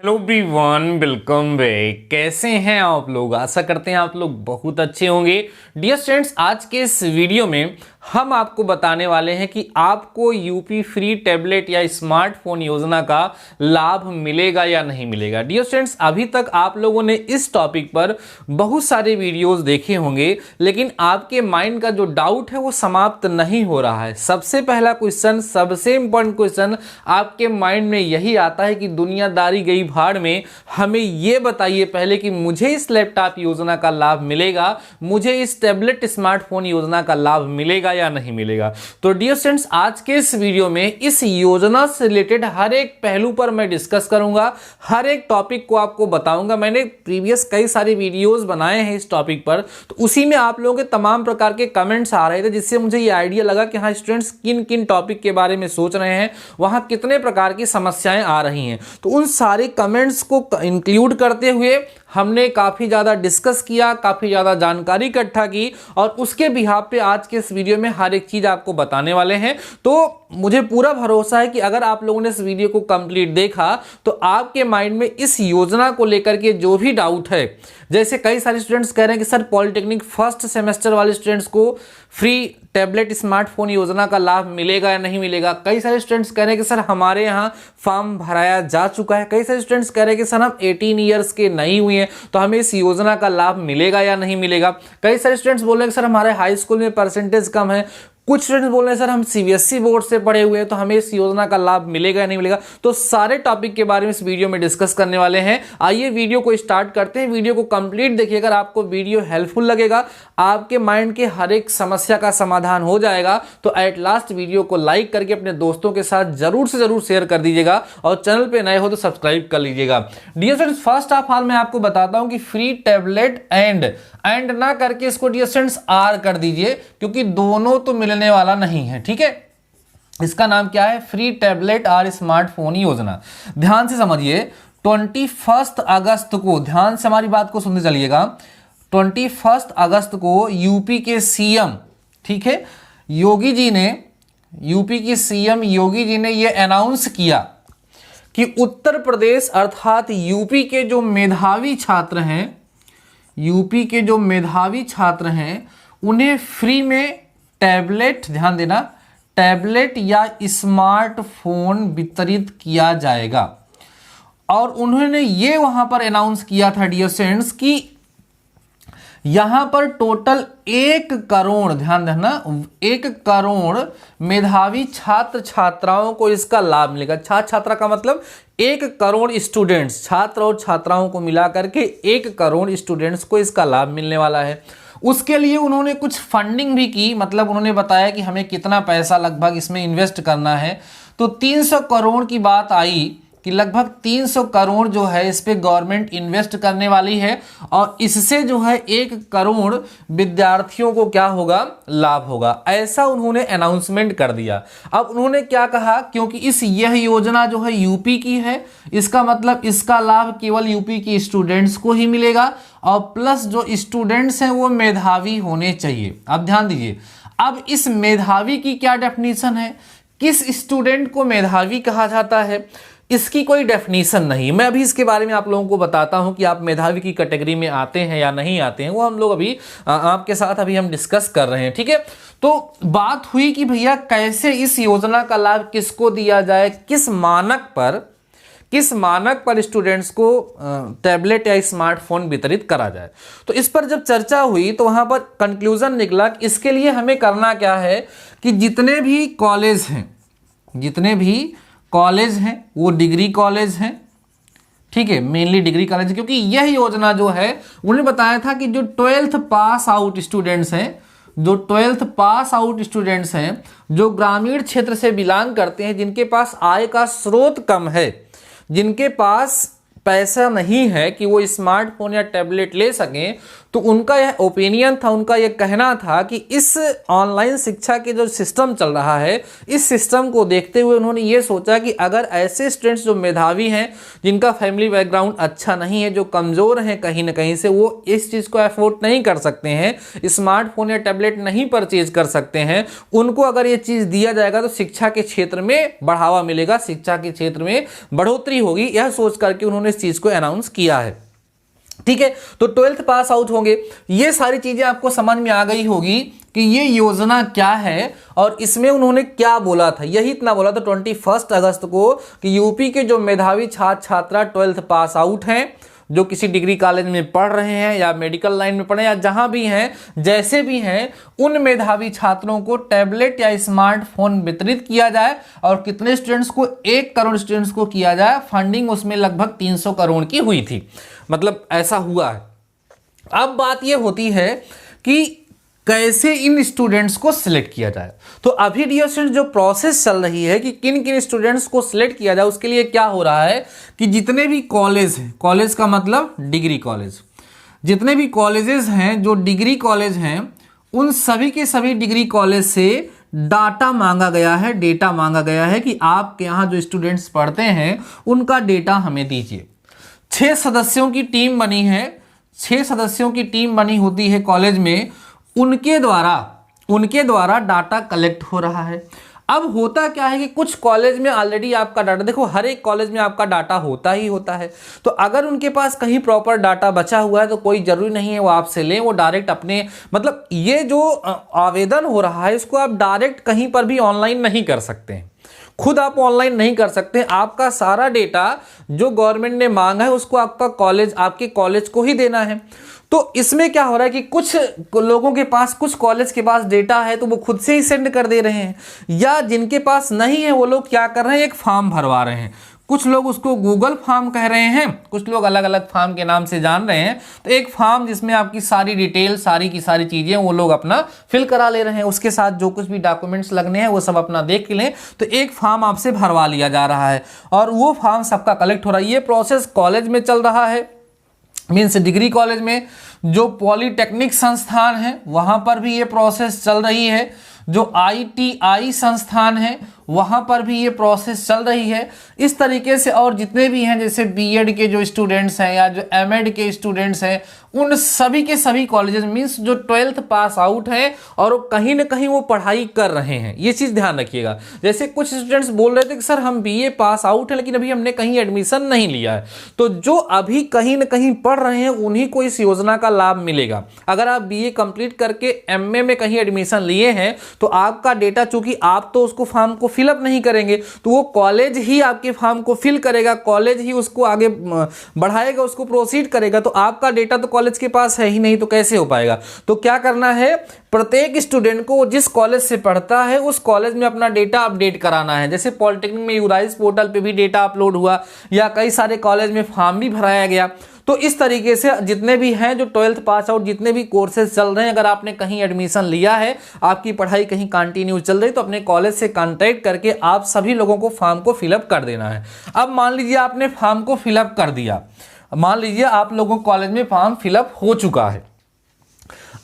Hello everyone, welcome back. कैसे हैं आप लोग? आशा करते हैं आप लोग बहुत अच्छे होंगे। डियर स्टूडेंट्स, आज के इस वीडियो में हम आपको बताने वाले हैं कि आपको यूपी फ्री टैबलेट या स्मार्टफोन योजना का लाभ मिलेगा या नहीं मिलेगा। डियर स्टूडेंट्स, अभी तक आप लोगों ने इस टॉपिक पर बहुत सारे वीडियोस देखे होंगे, लेकिन आपके माइंड का जो डाउट है वो समाप्त नहीं हो रहा है। सबसे पहला क्वेश्चन, सबसे इंपॉर्टेंट क्वेश्चन आपके माइंड में यही आता है कि दुनियादारी गई भाड़ में, हमें ये बताइए पहले कि मुझे इस लैपटॉप योजना का लाभ मिलेगा, मुझे इस टैबलेट स्मार्टफोन योजना का लाभ मिलेगा या नहीं मिलेगा। तो डियर स्टूडेंट्स, आज के इस वीडियो में इस योजना से रिलेटेड हर एक पहलू पर मैं डिस्कस करूंगा, हर एक टॉपिक को आपको बताऊंगा। मैंने प्रीवियस कई सारे वीडियोस बनाए हैं इस टॉपिक पर, तो उसी में आप लोगों के तमाम प्रकार के कमेंट्स आ रहे थे, जिससे मुझे ये आइडिया लगा कि हाँ स्टूडेंट्स किन किन टॉपिक के बारे में सोच रहे हैं, वहां कितने प्रकार की समस्याएं आ रही हैं। तो उन सारे कमेंट्स को इंक्लूड करते हुए हमने काफ़ी ज़्यादा डिस्कस किया, काफ़ी ज़्यादा जानकारी इकट्ठा की, और उसके बिहाफ पे आज के इस वीडियो में हर एक चीज़ आपको बताने वाले हैं। तो मुझे पूरा भरोसा है कि अगर आप लोगों ने इस वीडियो को कंप्लीट देखा तो आपके माइंड में इस योजना को लेकर के जो भी डाउट है, जैसे कई सारे स्टूडेंट्स कह रहे हैं कि सर पॉलिटेक्निक फर्स्ट सेमेस्टर वाले स्टूडेंट्स को फ्री टैबलेट स्मार्टफोन योजना का लाभ मिलेगा या नहीं मिलेगा। कई सारे स्टूडेंट्स कह रहे हैं कि सर हमारे यहाँ फॉर्म भराया जा चुका है। कई सारे स्टूडेंट्स कह रहे हैं कि सर हम 18 ईयर्स के नहीं हुए हैं तो हमें इस योजना का लाभ मिलेगा या नहीं मिलेगा। कई सारे स्टूडेंट्स बोल रहे हैं कि सर हमारे हाई स्कूल में परसेंटेज कम है। कुछ स्टूडेंट्स बोल रहे हैं सर हम सीबीएसई बोर्ड से पढ़े हुए हैं तो हमें इस योजना का लाभ मिलेगा या नहीं मिलेगा। तो सारे टॉपिक के बारे में इस वीडियो में डिस्कस करने वाले हैं। आइए वीडियो को स्टार्ट करते हैं। वीडियो को कंप्लीट देखिए, अगर आपको वीडियो हेल्पफुल लगेगा, आपके माइंड के हर एक समस्या का समाधान हो जाएगा, तो एट लास्ट वीडियो को लाइक करके अपने दोस्तों के साथ जरूर से जरूर शेयर कर दीजिएगा, और चैनल पे नए हो तो सब्सक्राइब कर लीजिएगा। Dear students, first of all मैं आपको बताता हूं कि फ्री टैबलेट एंड ना करके इसको डियर स्टूडेंट्स आर कर दीजिए, क्योंकि दोनों तो मिलने वाला नहीं है। ठीक है, इसका नाम क्या है? फ्री टैबलेट और स्मार्टफोन योजना। ध्यान से समझिए, 21 अगस्त को, ध्यान से हमारी बात को सुनते चलिएगा, 21 अगस्त को यूपी के सीएम, ठीक है, योगी जी ने, यूपी के सीएम योगी जी ने यह अनाउंस किया कि उत्तर प्रदेश अर्थात यूपी के जो मेधावी छात्र हैं, यूपी के जो मेधावी छात्र हैं, उन्हें फ्री में टैबलेट, ध्यान देना, टैबलेट या स्मार्टफोन वितरित किया जाएगा। और उन्होंने ये वहां पर अनाउंस किया था डियर स्टूडेंट्स कि यहां पर टोटल 1 करोड़, ध्यान देना, 1 करोड़ मेधावी छात्र छात्राओं को इसका लाभ मिलेगा। छात्र छात्रा का मतलब 1 करोड़ स्टूडेंट्स, छात्र और छात्राओं को मिला करके 1 करोड़ स्टूडेंट्स को इसका लाभ मिलने वाला है। उसके लिए उन्होंने कुछ फंडिंग भी की, मतलब उन्होंने बताया कि हमें कितना पैसा लगभग इसमें इन्वेस्ट करना है। तो 300 करोड़ की बात आई कि लगभग 300 करोड़ जो है इस पे गवर्नमेंट इन्वेस्ट करने वाली है, और इससे जो है 1 करोड़ विद्यार्थियों को क्या होगा? लाभ होगा। ऐसा उन्होंने अनाउंसमेंट कर दिया। अब उन्होंने क्या कहा, क्योंकि यह योजना जो है यूपी की है, इसका मतलब इसका लाभ केवल यूपी के स्टूडेंट्स को ही मिलेगा, और प्लस जो स्टूडेंट्स हैं वो मेधावी होने चाहिए। अब ध्यान दीजिए, अब इस मेधावी की क्या डेफिनेशन है, किस स्टूडेंट को मेधावी कहा जाता है, इसकी कोई डेफिनेशन नहीं। मैं अभी इसके बारे में आप लोगों को बताता हूं कि आप मेधावी की कैटेगरी में आते हैं या नहीं आते हैं, वो हम लोग अभी आपके साथ अभी हम डिस्कस कर रहे हैं। ठीक है, तो बात हुई कि भैया कैसे इस योजना का लाभ किसको दिया जाए, किस मानक पर स्टूडेंट्स को टैबलेट या स्मार्टफोन वितरित करा जाए। तो इस पर जब चर्चा हुई तो वहां पर कंक्लूजन निकला कि इसके लिए हमें करना क्या है कि जितने भी कॉलेज हैं वो डिग्री कॉलेज हैं, ठीक है, मेनली डिग्री कॉलेज, क्योंकि यह योजना जो है उन्होंने बताया था कि जो 12th पास आउट स्टूडेंट्स हैं, जो ग्रामीण क्षेत्र से बिलोंग करते हैं, जिनके पास आय का स्रोत कम है, जिनके पास पैसा नहीं है कि वो स्मार्टफोन या टैबलेट ले सकें, तो उनका यह ओपिनियन था, उनका यह कहना था कि इस ऑनलाइन शिक्षा के जो सिस्टम चल रहा है, इस सिस्टम को देखते हुए उन्होंने ये सोचा कि अगर ऐसे स्टूडेंट्स जो मेधावी हैं, जिनका फैमिली बैकग्राउंड अच्छा नहीं है, जो कमज़ोर हैं कहीं ना कहीं से, वो इस चीज़ को अफोर्ड नहीं कर सकते हैं, स्मार्टफोन या टैबलेट नहीं परचेज कर सकते हैं, उनको अगर ये चीज़ दिया जाएगा तो शिक्षा के क्षेत्र में बढ़ावा मिलेगा, शिक्षा के क्षेत्र में बढ़ोतरी होगी। यह सोच करके उन्होंने इस चीज को अनाउंस किया है। ठीक है, तो 12th पास आउट होंगे। ये सारी चीजें आपको समझ में आ गई होगी कि ये योजना क्या है और इसमें उन्होंने क्या बोला था। यही इतना बोला था 21 अगस्त को कि यूपी के जो मेधावी छात्र छात्रा 12th पास आउट हैं, जो किसी डिग्री कॉलेज में पढ़ रहे हैं या मेडिकल लाइन में पढ़े या जहां भी हैं, जैसे भी हैं, उन मेधावी छात्रों को टैबलेट या स्मार्टफोन वितरित किया जाए। और कितने स्टूडेंट्स को? 1 करोड़ स्टूडेंट्स को किया जाए। फंडिंग उसमें लगभग 300 करोड़ की हुई थी, मतलब ऐसा हुआ है। अब बात यह होती है कि कैसे इन स्टूडेंट्स को सिलेक्ट किया जाए। तो अभी डियर स्टूडेंट्स जो प्रोसेस चल रही है कि किन किन स्टूडेंट्स को सिलेक्ट किया जाए, उसके लिए क्या हो रहा है कि जितने भी कॉलेज हैं, कॉलेज का मतलब डिग्री कॉलेज, जितने भी कॉलेजेस हैं जो डिग्री कॉलेज हैं, उन सभी के सभी डिग्री कॉलेज से डाटा मांगा गया है, डेटा मांगा गया है कि आपके यहाँ जो स्टूडेंट्स पढ़ते हैं उनका डेटा हमें दीजिए। 6 सदस्यों की टीम बनी है, 6 सदस्यों की टीम बनी होती है कॉलेज में, उनके द्वारा डाटा कलेक्ट हो रहा है। अब होता क्या है कि कुछ कॉलेज में ऑलरेडी आपका डाटा, देखो हर एक कॉलेज में आपका डाटा होता ही होता है, तो अगर उनके पास कहीं प्रॉपर डाटा बचा हुआ है तो कोई जरूरी नहीं है वो आपसे लें, वो डायरेक्ट अपने, मतलब ये जो आवेदन हो रहा है इसको आप डायरेक्ट कहीं पर भी ऑनलाइन नहीं कर सकते हैं, खुद आप ऑनलाइन नहीं कर सकते। आपका सारा डेटा जो गवर्नमेंट ने मांगा है उसको आपका कॉलेज, आपके कॉलेज को ही देना है। तो इसमें क्या हो रहा है कि कुछ लोगों के पास, कुछ कॉलेज के पास डेटा है तो वो खुद से ही सेंड कर दे रहे हैं, या जिनके पास नहीं है वो लोग क्या कर रहे हैं, एक फॉर्म भरवा रहे हैं। कुछ लोग उसको गूगल फॉर्म कह रहे हैं, कुछ लोग अलग अलग फॉर्म के नाम से जान रहे हैं। तो एक फॉर्म जिसमें आपकी सारी डिटेल, सारी की सारी चीजें वो लोग अपना फिल करा ले रहे हैं, उसके साथ जो कुछ भी डॉक्यूमेंट्स लगने हैं वो सब अपना देख लें, तो एक फॉर्म आपसे भरवा लिया जा रहा है और वो फॉर्म सबका कलेक्ट हो रहा है। ये प्रोसेस कॉलेज में चल रहा है, मीन्स डिग्री कॉलेज में। जो पॉलीटेक्निक संस्थान है वहां पर भी ये प्रोसेस चल रही है, जो ITI संस्थान है वहां पर भी ये प्रोसेस चल रही है। इस तरीके से और जितने भी हैं, जैसे बीएड के जो स्टूडेंट्स हैं या जो एमएड के स्टूडेंट्स हैं, उन सभी के सभी कॉलेजेस, मीन्स जो 12th पास आउट हैं और कहीं ना कहीं वो पढ़ाई कर रहे हैं, ये चीज़ ध्यान रखिएगा। जैसे कुछ स्टूडेंट्स बोल रहे थे कि सर हम BA पास आउट है लेकिन अभी हमने कहीं एडमिशन नहीं लिया है, तो जो अभी कहीं ना कहीं पढ़ रहे हैं उन्हीं को इस योजना का लाभ मिलेगा। अगर आप BA कंप्लीट करके MA में कहीं एडमिशन लिए हैं तो आपका डेटा, चूंकि आप तो उसको फॉर्म को फिलअप नहीं करेंगे तो वो कॉलेज ही आपके फॉर्म को फिल करेगा, कॉलेज ही उसको आगे बढ़ाएगा, उसको प्रोसीड करेगा। तो आपका डेटा तो कॉलेज के पास है ही नहीं, तो कैसे हो पाएगा। तो क्या करना है, प्रत्येक स्टूडेंट को जिस कॉलेज से पढ़ता है उस कॉलेज में अपना डेटा अपडेट कराना है। जैसे पॉलिटेक्निक में यूराइज पोर्टल पे भी डेटा अपलोड हुआ, या कई सारे कॉलेज में फॉर्म भी भराया गया। तो इस तरीके से जितने भी हैं जो 12th पास आउट, जितने भी कोर्सेज चल रहे हैं, अगर आपने कहीं एडमिशन लिया है, आपकी पढ़ाई कहीं कंटिन्यू चल रही, तो अपने कॉलेज से कांटेक्ट करके आप सभी लोगों को फॉर्म को फिलअप कर देना है। अब मान लीजिए आपने फॉर्म को फिलअप कर दिया, मान लीजिए आप लोगों को कॉलेज में फॉर्म फिलअप हो चुका है।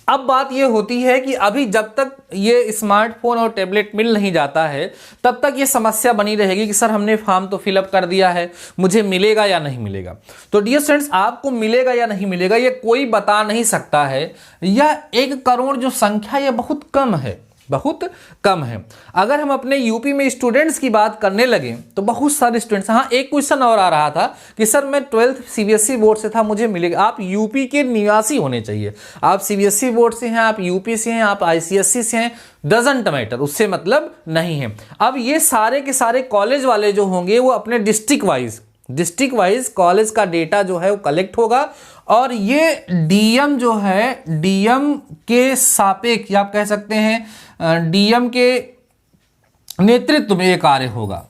अब बात यह होती है कि अभी जब तक ये स्मार्टफोन और टैबलेट मिल नहीं जाता है तब तक ये समस्या बनी रहेगी कि सर हमने फॉर्म तो फिलअप कर दिया है, मुझे मिलेगा या नहीं मिलेगा। तो डियर स्टूडेंट्स, आपको मिलेगा या नहीं मिलेगा ये कोई बता नहीं सकता है। यह 1 करोड़ जो संख्या ये बहुत कम है, बहुत कम है। अगर हम अपने यूपी में स्टूडेंट्स की बात करने लगे तो बहुत सारे स्टूडेंट्स, हाँ एक क्वेश्चन और आ रहा था कि सर मैं 12th CBSE बोर्ड से था, मुझे मिलेगा। आप यूपी के निवासी होने चाहिए, आप CBSE बोर्ड से हैं, आप यूपी से हैं, आप ICSE से हैं, डजंट मैटर, उससे मतलब नहीं है। अब ये सारे के सारे कॉलेज वाले जो होंगे वो अपने डिस्ट्रिक्ट वाइज कॉलेज का डेटा जो है वो कलेक्ट होगा और ये डीएम जो है, डीएम के सापेक्ष आप कह सकते हैं, डीएम के नेतृत्व में ये कार्य होगा,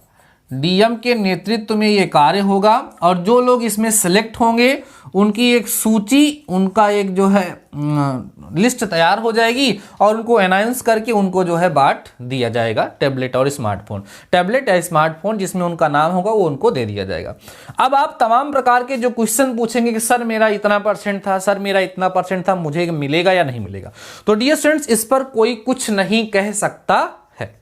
डीएम के नेतृत्व में ये कार्य होगा। और जो लोग इसमें सिलेक्ट होंगे उनकी एक सूची, उनका एक जो है लिस्ट तैयार हो जाएगी और उनको अनाउंस करके उनको जो है बांट दिया जाएगा टैबलेट और स्मार्टफोन, टैबलेट या स्मार्टफोन जिसमें उनका नाम होगा वो उनको दे दिया जाएगा। अब आप तमाम प्रकार के जो क्वेश्चन पूछेंगे कि सर मेरा इतना परसेंट था, सर मेरा इतना परसेंट था, मुझे मिलेगा या नहीं मिलेगा। तो डियर स्टूडेंट्स, इस पर कोई कुछ नहीं कह सकता है,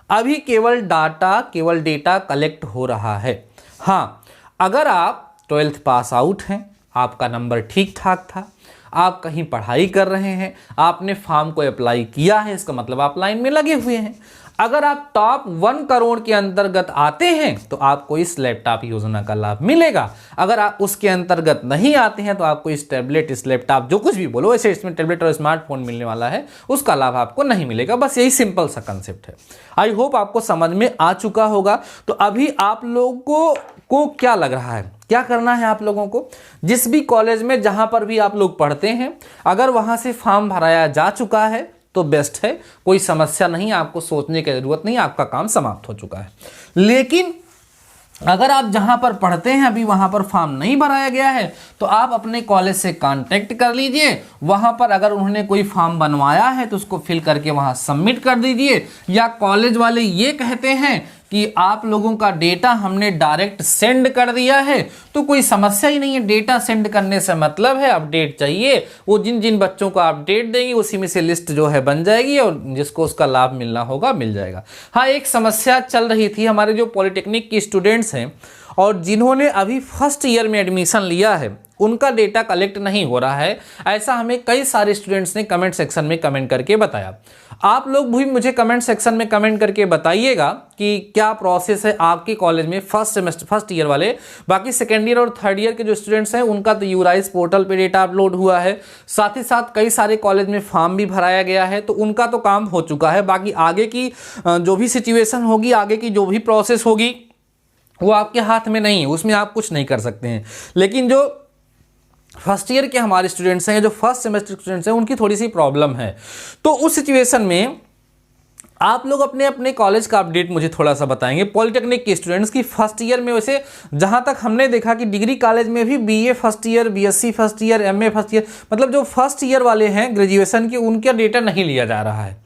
अभी केवल डेटा कलेक्ट हो रहा है। हाँ, अगर आप 12th पास आउट हैं, आपका नंबर ठीक ठाक था, आप कहीं पढ़ाई कर रहे हैं, आपने फॉर्म को अप्लाई किया है, इसका मतलब आप लाइन में लगे हुए हैं। अगर आप टॉप 1 करोड़ के अंतर्गत आते हैं तो आपको इस लैपटॉप योजना का लाभ मिलेगा। अगर आप उसके अंतर्गत नहीं आते हैं तो आपको इस टैबलेट, इस लैपटॉप, जो कुछ भी बोलो, वैसे इसमें टैबलेट और स्मार्टफोन मिलने वाला है, उसका लाभ आपको नहीं मिलेगा। बस यही सिंपल सा कंसेप्ट है। आई होप आपको समझ में आ चुका होगा। तो अभी आप लोगों को क्या लग रहा है, क्या करना है आप लोगों को? जिस भी कॉलेज में जहां पर भी आप लोग पढ़ते हैं, अगर वहां से फॉर्म भराया जा चुका है तो बेस्ट है, कोई समस्या नहीं, आपको सोचने की जरूरत नहीं, आपका काम समाप्त हो चुका है। लेकिन अगर आप जहां पर पढ़ते हैं अभी वहां पर फॉर्म नहीं भराया गया है तो आप अपने कॉलेज से कांटेक्ट कर लीजिए। वहां पर अगर उन्होंने कोई फॉर्म बनवाया है तो उसको फिल करके वहां सबमिट कर दीजिए। या कॉलेज वाले ये कहते हैं कि आप लोगों का डेटा हमने डायरेक्ट सेंड कर दिया है, तो कोई समस्या ही नहीं है। डेटा सेंड करने से मतलब है अपडेट चाहिए, वो जिन जिन बच्चों को अपडेट देंगे उसी में से लिस्ट जो है बन जाएगी और जिसको उसका लाभ मिलना होगा मिल जाएगा। हाँ, एक समस्या चल रही थी, हमारे जो पॉलिटेक्निक के स्टूडेंट्स हैं और जिन्होंने अभी फर्स्ट ईयर में एडमिशन लिया है उनका डेटा कलेक्ट नहीं हो रहा है। ऐसा हमें कई सारे स्टूडेंट्स ने कमेंट सेक्शन में कमेंट करके बताया। आप लोग भी मुझे कमेंट सेक्शन में कमेंट करके बताइएगा कि क्या प्रोसेस है आपके कॉलेज में फर्स्ट ईयर वाले। बाकी सेकेंड ईयर और थर्ड ईयर के जो स्टूडेंट्स हैं उनका तो यूराइज पोर्टल पे डेटा अपलोड हुआ है, साथ ही साथ कई सारे कॉलेज में फॉर्म भी भराया गया है, तो उनका तो काम हो चुका है। बाकी आगे की जो भी सिचुएशन होगी, आगे की जो भी प्रोसेस होगी वो आपके हाथ में नहीं है, उसमें आप कुछ नहीं कर सकते हैं। लेकिन जो फर्स्ट ईयर के हमारे स्टूडेंट्स हैं, जो फर्स्ट सेमेस्टर स्टूडेंट्स हैं, उनकी थोड़ी सी प्रॉब्लम है। तो उस सिचुएशन में आप लोग अपने अपने कॉलेज का अपडेट मुझे थोड़ा सा बताएंगे। पॉलिटेक्निक के स्टूडेंट्स की फर्स्ट ईयर में, वैसे जहां तक हमने देखा कि डिग्री कॉलेज में भी BA first year, BSc first year, MA first year, मतलब जो फर्स्ट ईयर वाले हैं ग्रेजुएशन के, उनका डेटा नहीं लिया जा रहा है।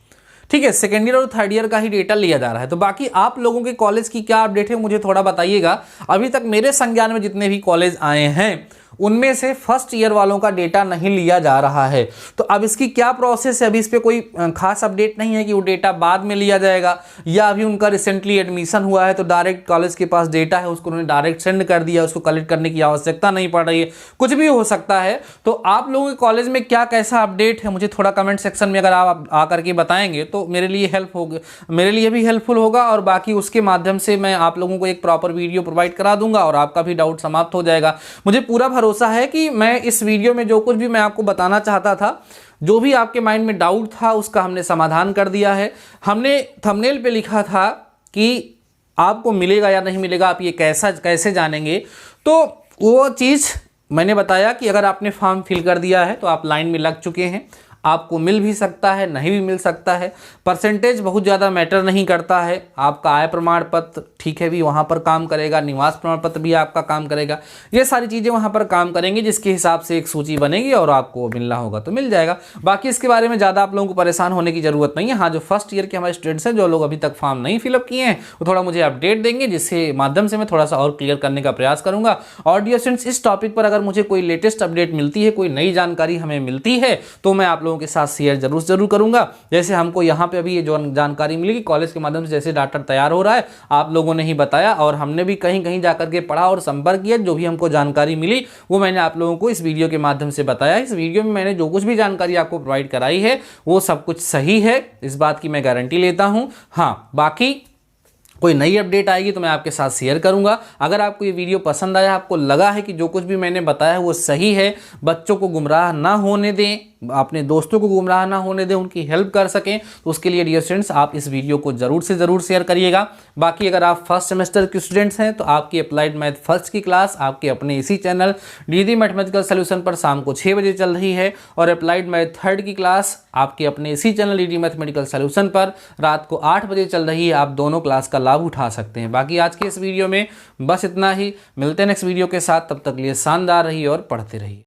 ठीक है, सेकेंड ईयर और थर्ड ईयर का ही डेटा लिया जा रहा है। तो बाकी आप लोगों के कॉलेज की क्या अपडेट है मुझे थोड़ा बताइएगा। अभी तक मेरे संज्ञान में जितने भी कॉलेज आए हैं उनमें से फर्स्ट ईयर वालों का डेटा नहीं लिया जा रहा है। तो अब इसकी क्या प्रोसेस है, अभी इस पर कोई खास अपडेट नहीं है कि वो डेटा बाद में लिया जाएगा, या अभी उनका रिसेंटली एडमिशन हुआ है तो डायरेक्ट कॉलेज के पास डेटा है उसको उन्होंने डायरेक्ट सेंड कर दिया, उसको कलेक्ट करने की आवश्यकता नहीं पड़ रही है, कुछ भी हो सकता है। तो आप लोगों के कॉलेज में क्या कैसा अपडेट है मुझे थोड़ा कमेंट सेक्शन में अगर आप आकर के बताएंगे तो मेरे लिए हेल्प होगा, मेरे लिए भी हेल्पफुल होगा, और बाकी उसके माध्यम से मैं आप लोगों को एक प्रॉपर वीडियो प्रोवाइड करा दूंगा और आपका भी डाउट समाप्त हो जाएगा। मुझे पूरा भरोसा है कि मैं इस वीडियो में जो कुछ भी मैं आपको बताना चाहता था, जो भी आपके माइंड में डाउट था, उसका हमने समाधान कर दिया है। हमने थंबनेल पे लिखा था कि आपको मिलेगा या नहीं मिलेगा, आप ये कैसे जानेंगे, तो वो चीज़ मैंने बताया कि अगर आपने फॉर्म फिल कर दिया है तो आप लाइन में लग चुके हैं, आपको मिल भी सकता है, नहीं भी मिल सकता है। परसेंटेज बहुत ज़्यादा मैटर नहीं करता है। आपका आय प्रमाण पत्र ठीक है भी वहाँ पर काम करेगा, निवास प्रमाण पत्र भी आपका काम करेगा, ये सारी चीज़ें वहाँ पर काम करेंगी, जिसके हिसाब से एक सूची बनेगी और आपको मिलना होगा तो मिल जाएगा। बाकी इसके बारे में ज़्यादा आप लोगों को परेशान होने की ज़रूरत नहीं है। हाँ, जो फर्स्ट ईयर के हमारे स्टूडेंट्स हैं, जो लोग अभी तक फॉर्म नहीं फिलअप किए हैं, वो थोड़ा मुझे अपडेट देंगे, जिसके माध्यम से मैं थोड़ा सा और क्लियर करने का प्रयास करूँगा। और डियर स्टूडेंट्स, इस टॉपिक पर अगर मुझे कोई लेटेस्ट अपडेट मिलती है, कोई नई जानकारी हमें मिलती है, तो मैं आप लोगों के साथ शेयर जरूर करूंगा। जैसे हमको यहाँ पे अभी ये जो जानकारी मिली कि कॉलेज के माध्यम से जैसे डाटा तैयार हो रहा है, आप लोगों ने ही बताया और हमने भी कहीं कहीं जाकर के पढ़ा और संपर्क किया, जो भी हमको जानकारी मिली वो मैंने आप लोगों को इस वीडियो के माध्यम से बताया। इस वीडियो में मैंने जो कुछ भी जानकारी आपको प्रोवाइड कराई है वो सब कुछ सही है, इस बात की मैं गारंटी लेता हूँ। हाँ, बाकी कोई नई अपडेट आएगी तो मैं आपके साथ शेयर करूंगा। अगर आपको ये वीडियो पसंद आया, आपको लगा है कि जो कुछ भी मैंने बताया है वो सही है, बच्चों को गुमराह ना होने दें, अपने दोस्तों को गुमराह ना होने दें, उनकी हेल्प कर सकें, तो उसके लिए डियर स्टूडेंट्स आप इस वीडियो को जरूर से जरूर शेयर करिएगा। बाकी अगर आप फर्स्ट सेमेस्टर के स्टूडेंट्स हैं तो आपकी अप्लाइड मैथ फर्स्ट की क्लास आपके अपने इसी चैनल डीडी मैथमेटिकल सॉल्यूशन पर शाम को 6 बजे चल रही है, और अप्लाइड मैथ थर्ड की क्लास आपके अपने इसी चैनल डीडी मैथमेटिकल सॉल्यूशन पर रात को 8 बजे चल रही है। आप दोनों क्लास का लाभ उठा सकते हैं। बाकी आज के इस वीडियो में बस इतना ही, मिलते हैं नेक्स्ट वीडियो के साथ, तब तक लिए शानदार रहिए और पढ़ते रहिए।